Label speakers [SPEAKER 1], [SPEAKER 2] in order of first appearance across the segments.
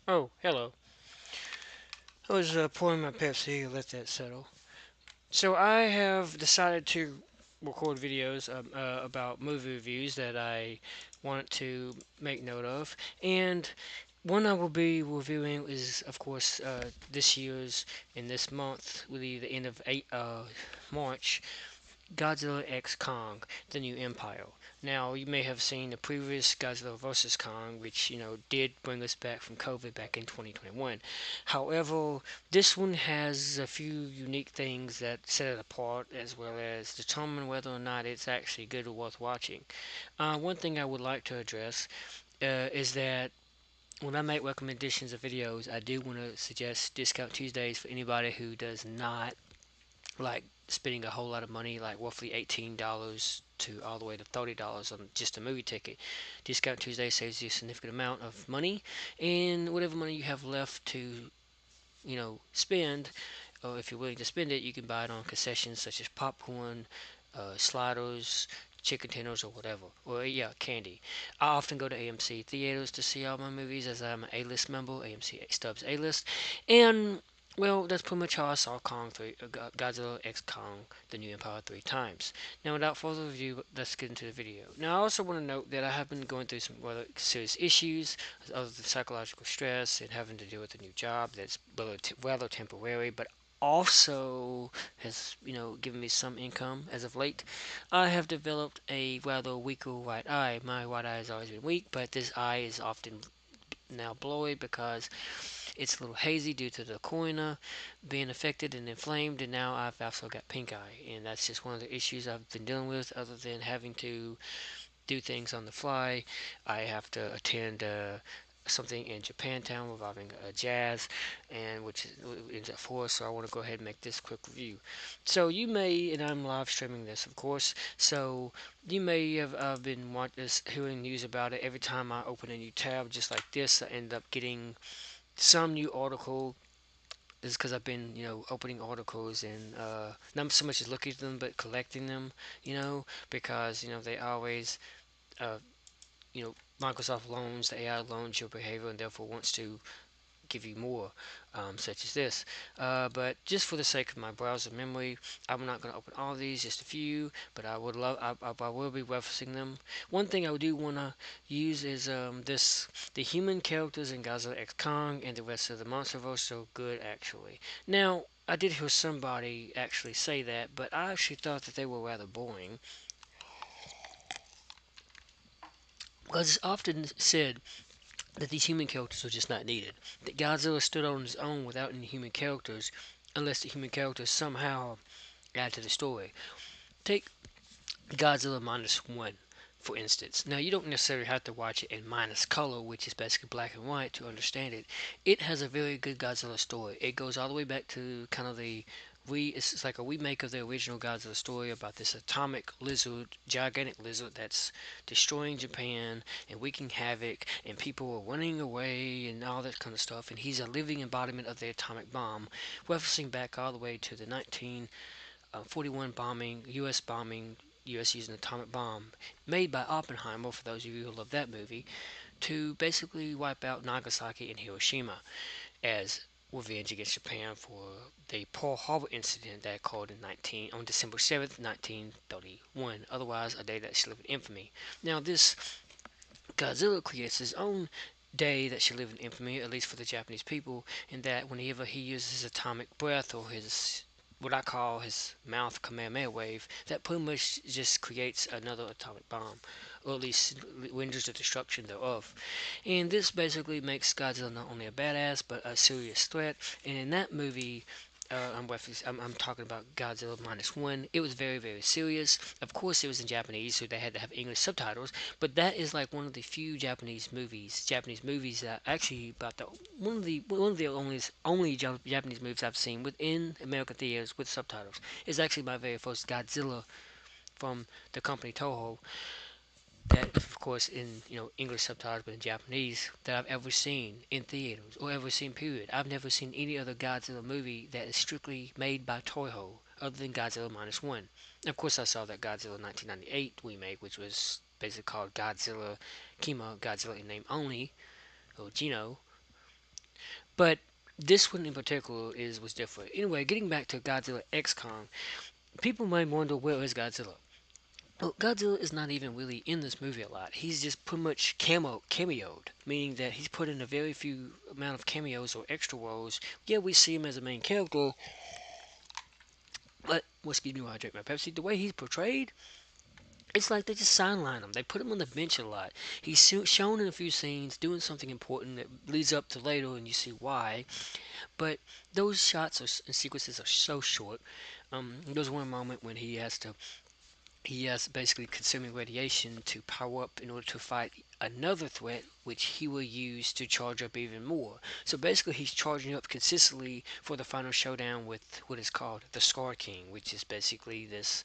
[SPEAKER 1] Oh, hello. I was pouring my Pepsi. Let that settle. So I have decided to record videos about movie reviews that I want to make note of, and one I will be reviewing is, of course, this year's in this month, really the end of March. Godzilla X Kong: The New Empire. Now, you may have seen the previous Godzilla vs. Kong, which, did bring us back from COVID back in 2021. However, this one has a few unique things that set it apart, as well as determine whether or not it's actually good or worth watching. One thing I would like to address is that when I make recommendations of videos, I do want to suggest Discount Tuesdays for anybody who does not like spending a whole lot of money, like roughly $18 to all the way to $30 on just a movie ticket. Discount Tuesday saves you a significant amount of money, and whatever money you have left to, spend, or if you're willing to spend it, you can buy it on concessions such as popcorn, sliders, chicken tenders, or whatever. Or yeah, candy. I often go to AMC theaters to see all my movies as I'm an A-list member, AMC Stubs A-list, and well, that's pretty much how I saw Godzilla X Kong: The New Empire three times. Now, without further ado, let's get into the video. Now, I also want to note that I have been going through some rather serious issues, other than psychological stress and having to deal with a new job that's rather temporary, but also has given me some income as of late. I have developed a rather weaker right eye. My right eye has always been weak, but this eye is often now blowy because it's a little hazy due to the cornea being affected and inflamed, and now I've also got pink eye, and that's just one of the issues I've been dealing with. Other than having to do things on the fly, I have to attend something in Japantown involving jazz, and which is at 4. So I want to go ahead and make this quick review. So you may, and I'm live streaming this, of course. So you may have been hearing news about it. Every time I open a new tab, just like this, I end up getting some new article. This is because I've been, opening articles and not so much as looking at them, but collecting them, because, they always, uh, Microsoft loans, the AI loans your behavior and therefore wants to give you more, such as this. But just for the sake of my browser memory, I'm not going to open all of these, just a few. But I will be referencing them. One thing I do want to use is the human characters in Godzilla X Kong and the rest of the MonsterVerse are good actually. Now, I did hear somebody actually say that, but I actually thought that they were rather boring. Because it's often said that these human characters are just not needed. That Godzilla stood on his own without any human characters, unless the human characters somehow add to the story. Take Godzilla minus one, for instance. Now, you don't necessarily have to watch it in minus color, which is basically black and white, to understand it. It has a very good Godzilla story. It goes all the way back to kind of it's like a remake of the original Godzilla story about this atomic lizard, gigantic lizard that's destroying Japan and wreaking havoc, and people are running away and all that kind of stuff. And he's a living embodiment of the atomic bomb, referencing back all the way to the 1941 bombing, U.S. bombing, U.S. using an atomic bomb made by Oppenheimer, for those of you who love that movie, to basically wipe out Nagasaki and Hiroshima as revenge against Japan for the Pearl Harbor incident that occurred on December 7th, 1931, otherwise a day that should live in infamy. Now, this Godzilla creates his own day that should live in infamy, at least for the Japanese people, in that whenever he uses his atomic breath or his what I call his mouth Kamehameha wave, that pretty much just creates another atomic bomb, or at least renders the destruction thereof. And this basically makes Godzilla not only a badass, but a serious threat. And in that movie, I'm talking about Godzilla minus one. It was very, very serious. Of course, it was in Japanese, so they had to have English subtitles. But that is like one of the few Japanese movies that actually about the one of the only Japanese movies I've seen within American theaters with subtitles. It's actually my very first Godzilla from the company Toho, that of course in English subtitles but in Japanese, that I've ever seen in theaters or ever seen period. I've never seen any other Godzilla movie that is strictly made by Toho other than Godzilla minus one. Of course I saw that Godzilla 1998 remake, which was basically called Godzilla Kima, Godzilla in name only, or Gino, But this one in particular is was different. Anyway, getting back to Godzilla X Kong, people might wonder where is Godzilla. Well, Godzilla is not even really in this movie a lot. He's just pretty much cameoed, meaning that he's put in a very few amount of cameos or extra roles. Yeah, we see him as a main character, but well, excuse me while I drink my Pepsi. The way he's portrayed, it's like they just sideline him. They put him on the bench a lot. He's shown in a few scenes doing something important that leads up to later, and you see why. But those shots and sequences are so short. There's one moment when he has basically consuming radiation to power up in order to fight another threat, which he will use to charge up even more. So basically, he's charging up consistently for the final showdown with what is called the Scar King, which is basically this.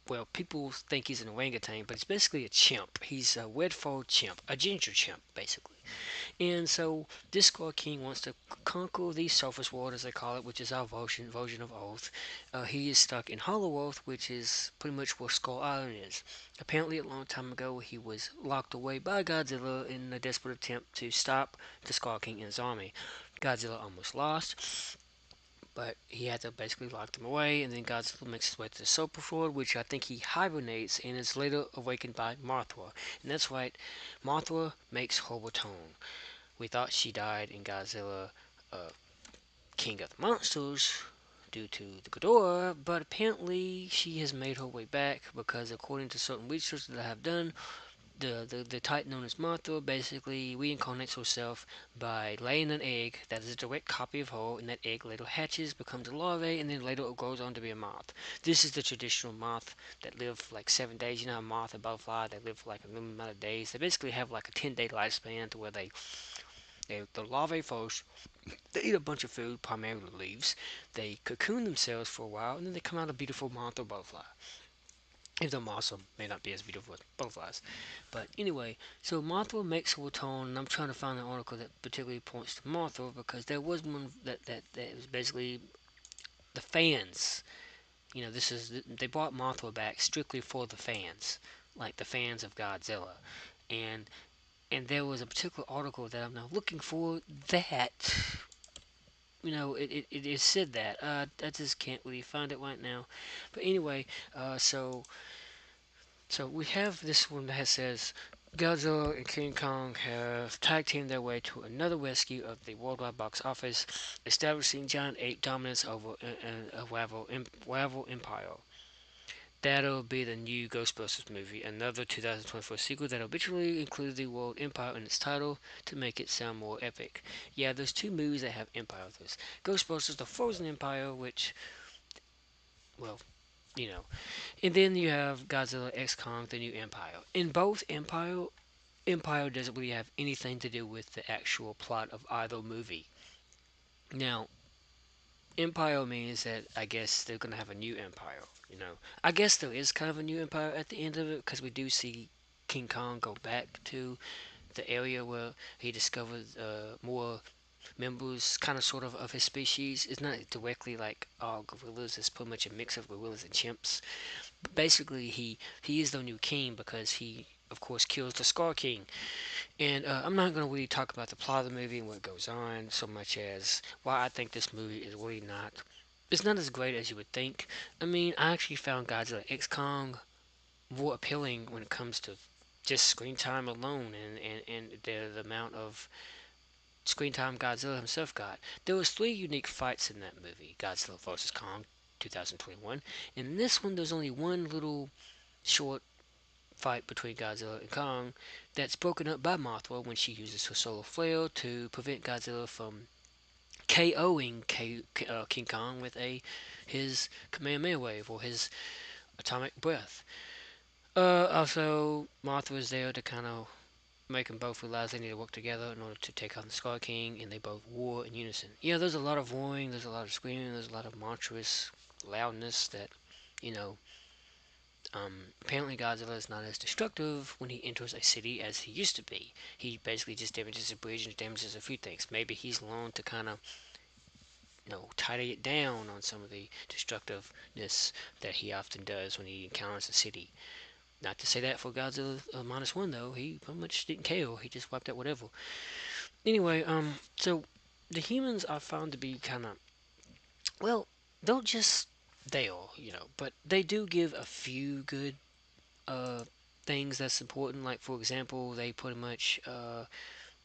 [SPEAKER 1] Well, people think he's an orangutan, but it's basically a chimp. He's a red-furred chimp, a ginger chimp, basically. And so this Scar King wants to conquer the surface world, as they call it, which is our version of Earth. He is stuck in Hollow Earth, which is pretty much where Skull Island is. Apparently, a long time ago, he was locked away by Godzilla in a desperate attempt to stop the Scar King and his army. Godzilla almost lost, but he had to basically lock them away, and then Godzilla makes his way to the Super World, which I think he hibernates and is later awakened by Mothra. And that's right, Mothra makes her return. We thought she died in Godzilla uh, King of the Monsters due to the Ghidorah, but apparently she has made her way back because, according to certain research that I have done, the Titan known as Mothra basically reincarnates herself by laying an egg that is a direct copy of her, and that egg later hatches, becomes a larvae, and then later it grows on to be a moth. This is the traditional moth that live like 7 days. You know, a moth, a butterfly, they live for like a limited amount of days. They basically have like a 10-day lifespan to where the larvae first, they eat a bunch of food, primarily leaves. They cocoon themselves for a while, and then they come out a beautiful moth or butterfly. Even though moths may not be as beautiful as butterflies. But anyway, so Mothra makes her return, and I'm trying to find an article that particularly points to Mothra because there was one that was basically the fans. You know, they brought Mothra back strictly for the fans, like the fans of Godzilla, and there was a particular article that I'm now looking for that it is said that. I just can't really find it right now. But anyway, so we have this one that says Godzilla and King Kong have tag teamed their way to another rescue of the worldwide box office, establishing giant ape dominance over a rival empire. That'll be the new Ghostbusters movie, another 2024 sequel that habitually included the word Empire in its title to make it sound more epic. Yeah, there's two movies that have Empire. There's Ghostbusters, the Frozen Empire, which, well, you know. And then you have Godzilla X Kong, the new Empire. In both Empire doesn't really have anything to do with the actual plot of either movie. Now, Empire means that I guess they're gonna have a new empire. You know, I guess there is kind of a new empire at the end of it because we do see King Kong go back to the area where he discovered more members, kind of sort of his species. It's not directly like all gorillas. It's pretty much a mix of gorillas and chimps. But basically, he is the new king because he, of course, kills the Scar King. And I'm not going to really talk about the plot of the movie and what goes on so much as why I think this movie is really not. It's not as great as you would think. I mean, I actually found Godzilla X Kong more appealing when it comes to just screen time alone and the amount of screen time Godzilla himself got. There was three unique fights in that movie: Godzilla vs Kong, 2021. In this one, there's only one little short fight between Godzilla and Kong that's broken up by Mothra when she uses her solar flare to prevent Godzilla from KOing King Kong with his Kamehameha wave or his atomic breath. Also, Mothra is there to kind of make them both realize they need to work together in order to take on the Sky King, and they both war in unison. Yeah, there's a lot of roaring, there's a lot of screaming, there's a lot of monstrous loudness that, you know, apparently Godzilla is not as destructive when he enters a city as he used to be. He basically just damages a bridge and damages a few things. Maybe he's learned to kind of, tidy it down on some of the destructiveness that he often does when he encounters a city. Not to say that for Godzilla -1 though, he pretty much didn't care. He just wiped out whatever. Anyway, so the humans are found to be kind of, well, don't just they all, but they do give a few good uh things that's important. Like for example, they pretty much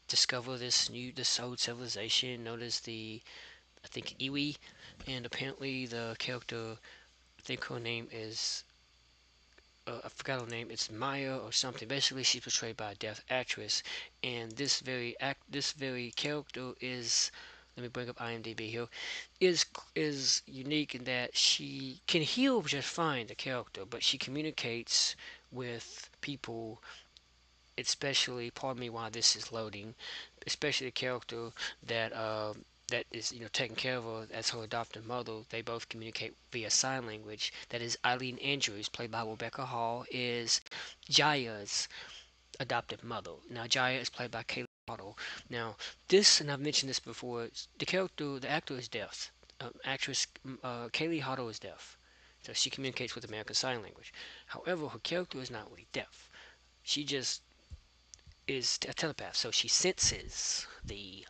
[SPEAKER 1] discover this old civilization known as the, I think, Iwi, and apparently the character, I think her name is, I forgot her name. It's Maya or something. Basically, she's portrayed by a deaf actress, and this very character is. Let me bring up IMDb here. Is unique in that she can heal just fine, the character, but she communicates with people, especially, pardon me while this is loading, especially the character that that is, taking care of her as her adopted mother. They both communicate via sign language. That is Eileen Andrews, played by Rebecca Hall, is Jaya's adoptive mother. Now Jaya is played by Kaylee Otto. Now this, and I've mentioned this before, the actor is deaf. Actress Kaylee Otto is deaf, so she communicates with American Sign Language. However, her character is not really deaf. She just is a telepath, so she senses the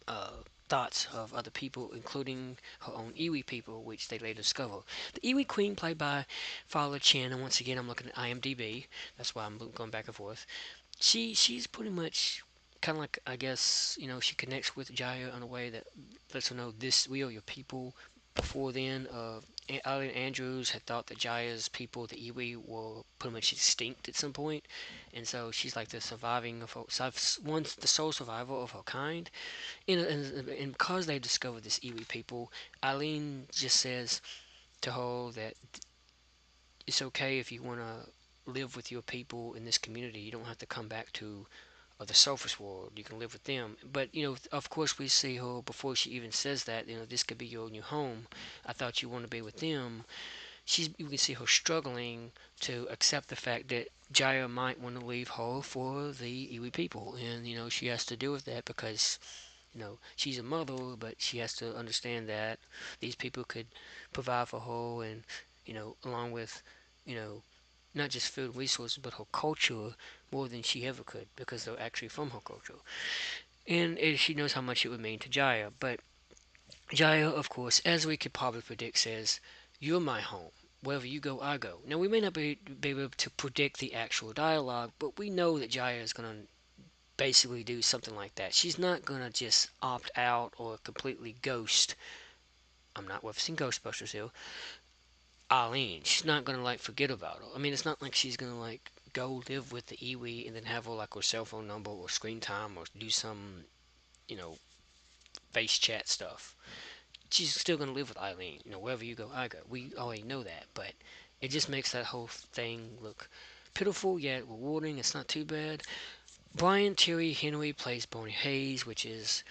[SPEAKER 1] uh, thoughts of other people, including her own Iwi people, which they later discover. The Iwi Queen, played by Fowler Chan, and once again, I'm looking at IMDb. That's why I'm going back and forth. She's pretty much kind of like, I guess, she connects with Jaya in a way that lets her know, this, we are your people. Before then, Alan Andrews had thought that Jaya's people, the Iwi, were pretty much extinct at some point, and so she's like the surviving of her, once the sole survivor of her kind. And because they discovered this Iwi people, Eileen just says to her that it's okay if you want to live with your people in this community. You don't have to come back to the surface world. You can live with them. But, of course, we see her before she even says that, this could be your new home. I thought you want to be with them. You can see her struggling to accept the fact that Jaya might want to leave her for the Iwi people. And, she has to deal with that because she's a mother, but she has to understand that these people could provide for her, and, along with, you know, not just food resources, but her culture more than she ever could because they're actually from her culture. And she knows how much it would mean to Jaya. But Jaya, of course, as we could probably predict, says, "You're my home. Wherever you go, I go." Now, we may not be able to predict the actual dialogue, but we know that Jaya is going to basically do something like that. She's not gonna just opt out or completely ghost. I'm not referencing Ghostbusters here. Eileen. She's not gonna like forget about her. I mean, it's not like she's gonna like go live with the Iwi and then have her like her cell phone number or screen time or do some, you know, face chat stuff. She's still gonna live with Eileen. Wherever you go, I go. We already know that, but it just makes that whole thing look pitiful yet rewarding. It's not too bad. Brian Terry Henry plays Bonnie Hayes, which is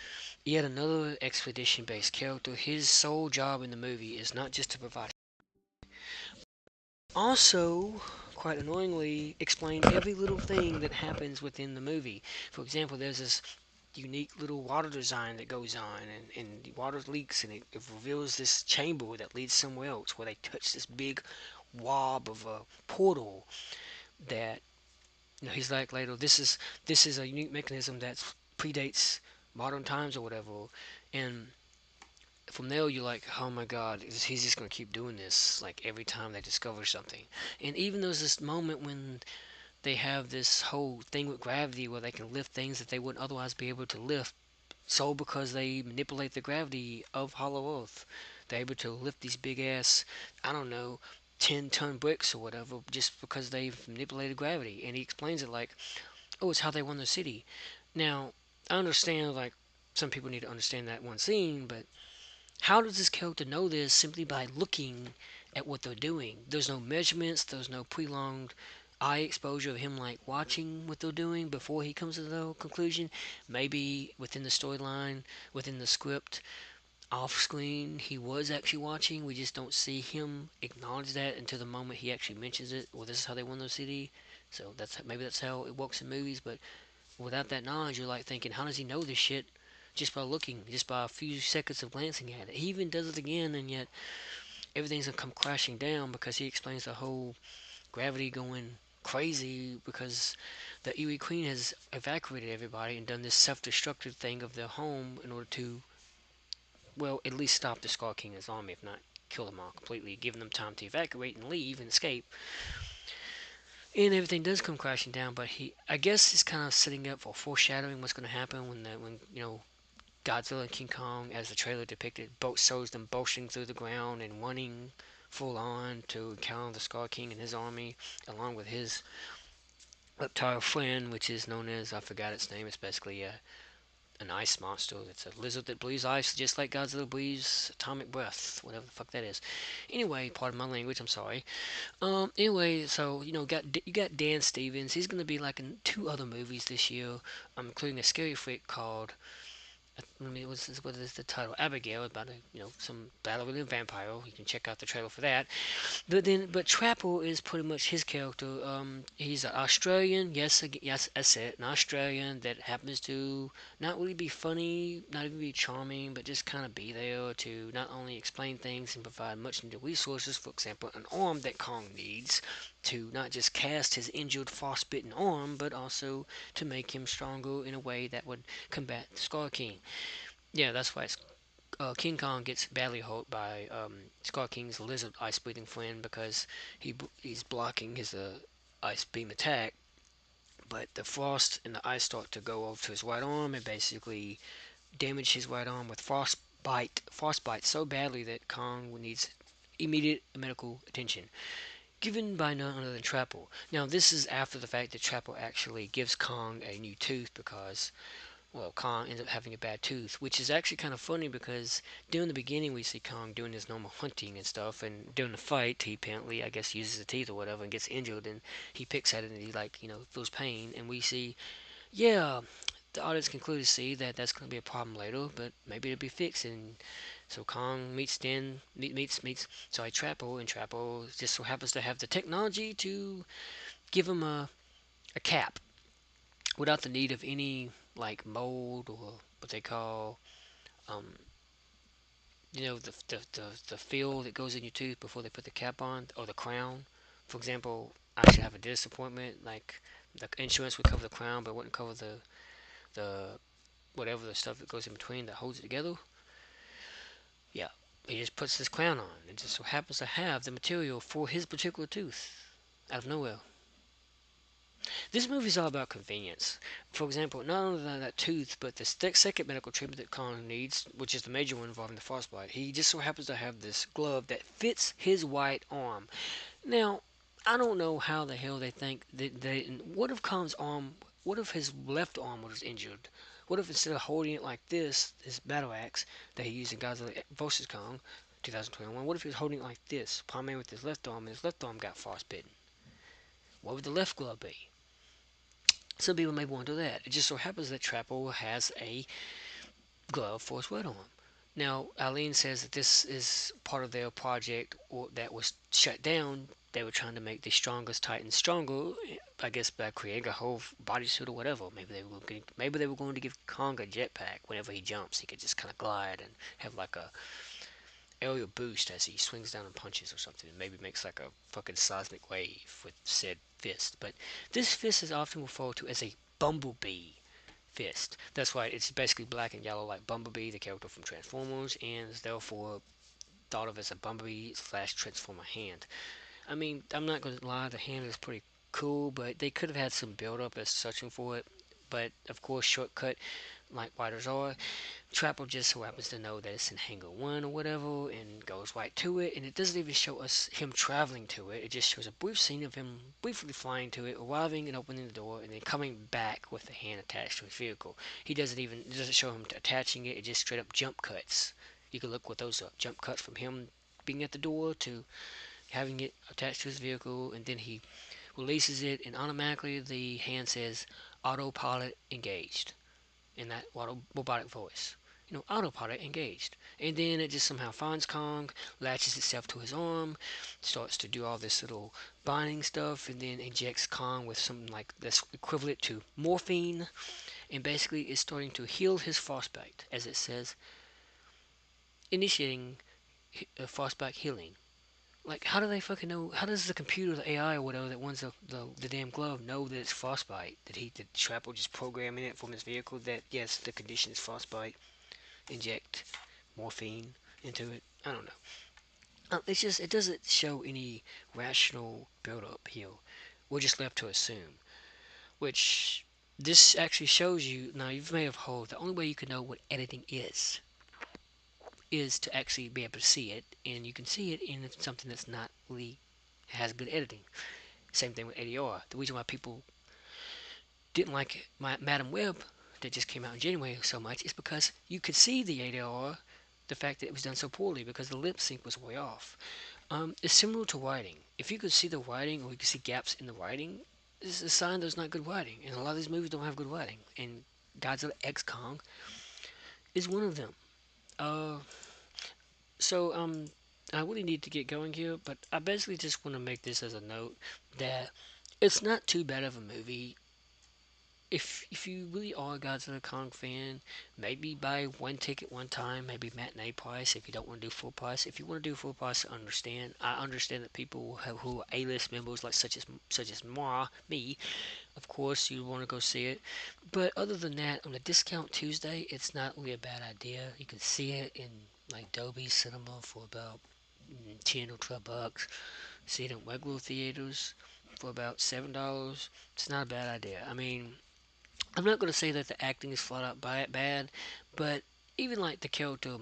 [SPEAKER 1] yet another expedition-based character. His sole job in the movie is not just to provide, also, quite annoyingly, explain every little thing that happens within the movie. For example, there's this unique little water design that goes on, and the water leaks, and it reveals this chamber that leads somewhere else, where they touch this big wob of a portal that, he's like later, this is a unique mechanism that predates modern times or whatever. And from there, you're like, oh my god, he's just gonna keep doing this like every time they discover something. And even there's this moment when they have this whole thing with gravity where they can lift things that they wouldn't otherwise be able to lift, so because they manipulate the gravity of Hollow Earth, they're able to lift these big ass, I don't know, 10-ton bricks or whatever, just because they've manipulated gravity. And he explains it like, oh, it's how they won the city. Now, I understand, like, some people need to understand that one scene, but how does this character know this simply by looking at what they're doing? There's no measurements, there's no prolonged eye exposure of him, like, watching what they're doing before he comes to the conclusion. Maybe within the storyline, within the script, off screen, he was actually watching. We just don't see him acknowledge that until the moment he actually mentions it. Well, this is how they won the city. So that's how it works in movies. But without that knowledge, you're like thinking, how does he know this shit? Just by looking, just by a few seconds of glancing at it. He even does it again, and yet everything's gonna come crashing down because he explains the whole gravity going crazy because the Iwi Queen has evacuated everybody and done this self-destructive thing of their home in order to, well, at least stop the Scar King and his army, if not kill them all completely, giving them time to evacuate and leave and escape. And everything does come crashing down, but I guess, he's kind of setting up for foreshadowing what's going to happen when Godzilla and King Kong, as the trailer depicted, both shows them bolting through the ground and running full on to encounter the Scar King and his army, along with his reptile friend, which is known as, I forgot its name. It's basically an ice monster. It's a lizard that breathes ice, just like Godzilla breathes atomic breath, whatever the fuck that is. Anyway, pardon my language. I'm sorry. Anyway, so you got Dan Stevens. He's gonna be like in two other movies this year, including a scary flick called, I mean, what is the title? Abigail, about some battle with a vampire. You can check out the trailer for that. But Trapple is pretty much his character. He's an Australian. Yes, yes, I said an Australian that happens to not really be funny, not even be charming, but just kind of be there to not only explain things and provide much needed resources. For example, an arm that Kong needs to not just cast his injured, frostbitten arm, but also to make him stronger in a way that would combat Scar King. Yeah, that's why King Kong gets badly hurt by Scar King's lizard ice breathing friend because he's blocking his ice beam attack. But the frost and the ice start to go over to his right arm and basically damage his right arm with frostbite so badly that Kong needs immediate medical attention, given by none other than Trapple. Now, this is after the fact that Trapple actually gives Kong a new tooth because, well, Kong ends up having a bad tooth, which is actually kind of funny because during the beginning we see Kong doing his normal hunting and stuff, and during the fight he apparently, I guess, uses the teeth or whatever and gets injured, and he picks at it and he feels pain, and we see, yeah, the audience can clearly see that that's going to be a problem later, but maybe it'll be fixed, and so Kong meets sorry, Trapple, and Trapple just so happens to have the technology to give him a cap without the need of any like mold or what they call um the fill that goes in your tooth before they put the cap on, or the crown. For example, I should have a disappointment, like the insurance would cover the crown but wouldn't cover the whatever the stuff that goes in between that holds it together. Yeah, he just puts this crown on and just so happens to have the material for his particular tooth out of nowhere. This movie is all about convenience. For example, not only that tooth, but the second medical treatment that Kong needs, which is the major one involving the frostbite, he just so happens to have this glove that fits his right arm. Now, I don't know how the hell they think that what if Kong's arm, what if his left arm was injured? What if instead of holding it like this, his battle axe that he used in Godzilla vs. Kong 2021, what if he was holding it like this, palming with his left arm, and his left arm got frostbitten? What would the left glove be? Some people may wonder that. It just so happens that Trapple has a glove for his right arm. Now, Eileen says that this is part of their project that was shut down. They were trying to make the strongest Titan stronger, I guess by creating a whole bodysuit or whatever. Maybe they were going to give Kong a jetpack. Whenever he jumps, he could just kind of glide and have like a aerial boost as he swings down and punches or something. And maybe makes like a fucking seismic wave with said fist. But this fist is often referred to as a bumblebee fist. That's why it's basically black and yellow like Bumblebee, the character from Transformers, and is therefore thought of as a Bumblebee slash Transformer hand. I mean, I'm not going to lie, the hand is pretty cool, but they could have had some build up as searching for it. But of course, shortcut like writers are. Trapper just so happens to know that it's in Hangar 1 or whatever and goes right to it, and it doesn't even show us him traveling to it. It just shows a brief scene of him briefly flying to it, arriving and opening the door, and then coming back with the hand attached to his vehicle. It doesn't show him attaching it, it just straight up jump cuts. You can look what those are, jump cuts from him being at the door to having it attached to his vehicle, and then he releases it, and automatically the hand says autopilot engaged in that robotic voice. Autopilot engaged. And then it just somehow finds Kong, latches itself to his arm, starts to do all this little binding stuff, and then injects Kong with something like that's equivalent to morphine, and basically is starting to heal his frostbite, as it says, initiating frostbite healing. Like, how do they fucking know? How does the computer, the AI or whatever that runs the damn glove know that it's frostbite? Did Shrapnel just program in it from his vehicle that yes, the condition is frostbite? Inject morphine into it. I don't know. It's just it doesn't show any rational build up here. We're just left to assume, which this actually shows you. Now you may have heard the only way you can know what editing is to actually be able to see it, and you can see it in something that's not really has good editing. Same thing with ADR. The reason why people didn't like Madam Web that just came out in January so much is because you could see the ADR, the fact that it was done so poorly because the lip sync was way off. It's similar to writing. If you could see the writing or you could see gaps in the writing, it's a sign there's not good writing. And a lot of these movies don't have good writing. And Godzilla X Kong is one of them. Uh, so I really need to get going here, but I basically just want to make this as a note that it's not too bad of a movie. If you really are a Godzilla Kong fan, maybe buy one ticket one time, maybe matinee price. If you don't want to do full price, if you want to do full price, I understand that people who are A-list members, like such as me, of course you want to go see it. But other than that, on a discount Tuesday, it's not really a bad idea. You can see it in like Dolby Cinema for about 10 or 12 bucks. See it in regular theaters for about $7. It's not a bad idea. I mean, I'm not going to say that the acting is flat out bad, but even like the character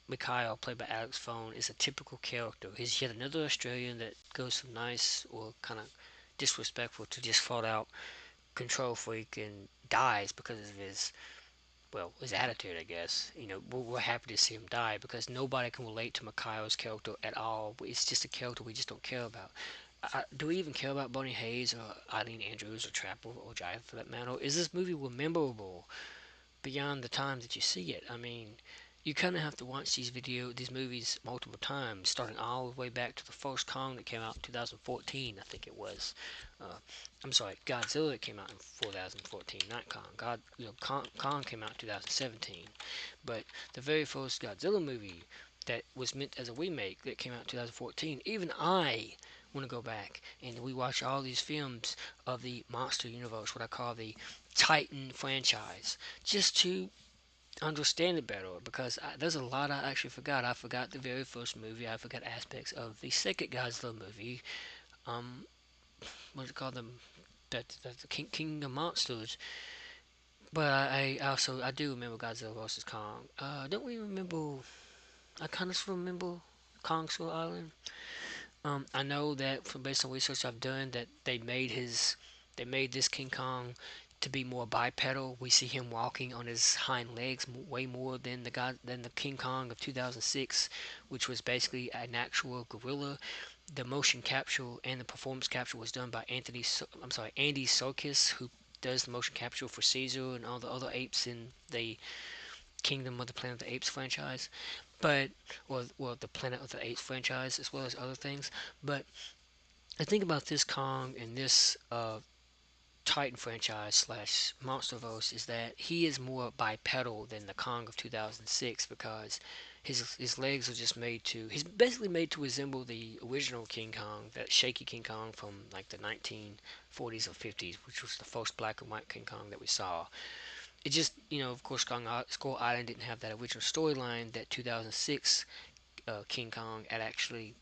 [SPEAKER 1] Mikhail, played by Alex Phone, is a typical character. He's yet another Australian that goes from nice or kind of disrespectful to just flat out control freak and dies because of his attitude, I guess. We're happy to see him die because nobody can relate to Mikhail's character at all. It's just a character we just don't care about. Do we even care about Bonnie Hayes or Eileen Andrews or Trapper or Jive for that matter? Is this movie memorable beyond the time that you see it? I mean, you kind of have to watch these movies multiple times, starting all the way back to the first Kong that came out in 2014, I think it was. Uh, I'm sorry, Godzilla came out in 2014, not Kong. Kong came out in 2017, but the very first Godzilla movie that was meant as a remake that came out in 2014, even I want to go back and we watch all these films of the monster universe, what I call the Titan franchise, just to understand it better because there's a lot I actually forgot. I forgot the very first movie. I forgot aspects of the second Godzilla movie. Um, what is it called? The King of Monsters. But I also I do remember Godzilla vs Kong. Don't we remember? I kind of sort of remember Kong Skull Island. I know that from based on research I've done that they made this King Kong to be more bipedal. We see him walking on his hind legs way more than the King Kong of 2006, which was basically an actual gorilla. The motion capture and the performance capture was done by Andy Serkis, who does the motion capture for Caesar and all the other apes in the Kingdom of the Planet of the Apes franchise, but or the Planet of the Apes franchise as well as other things. But I think about this Kong and this Titan franchise slash MonsterVerse is that he is more bipedal than the Kong of 2006 because his legs are just he's basically made to resemble the original King Kong, that shaky King Kong from like the 1940s or 50s, which was the first black and white King Kong that we saw. It just, of course, Skull Island didn't have that original storyline that 2006 King Kong had actually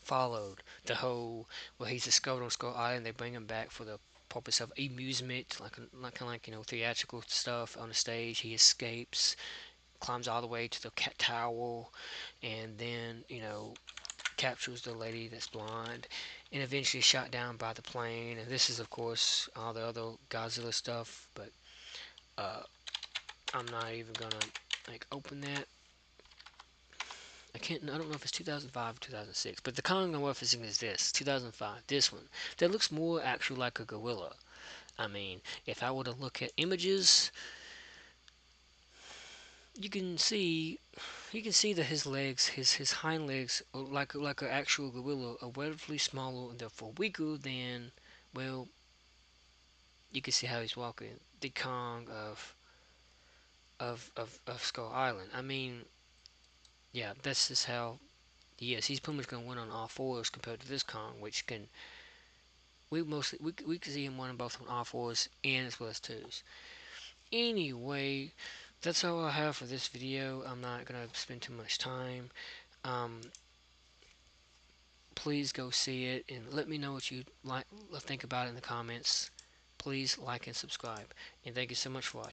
[SPEAKER 1] followed. The whole, well, he's discovered on Skull Island, they bring him back for the purpose of amusement, like theatrical stuff on the stage. He escapes, climbs all the way to the cat tower, and then captures the lady that's blonde, and eventually shot down by the plane. And this is, of course, all the other Godzilla stuff, but uh, I'm not even gonna like open that. I can't. I don't know if it's 2005 or 2006, but the Kong I'm referencing is this 2005. This one that looks more actually like a gorilla. I mean, if I were to look at images, you can see that his legs, his hind legs, are like an actual gorilla, are relatively smaller and therefore weaker than, well, you can see how he's walking. The Kong of Skull Island. I mean, yeah, that's just how Yes, he's pretty much going to win on all fours compared to this Kong, which can we can see him winning both on all fours and as well as twos. Anyway, that's all I have for this video. I'm not gonna spend too much time. Um, please go see it and let me know what you think about it in the comments. Please like and subscribe, and thank you so much for watching.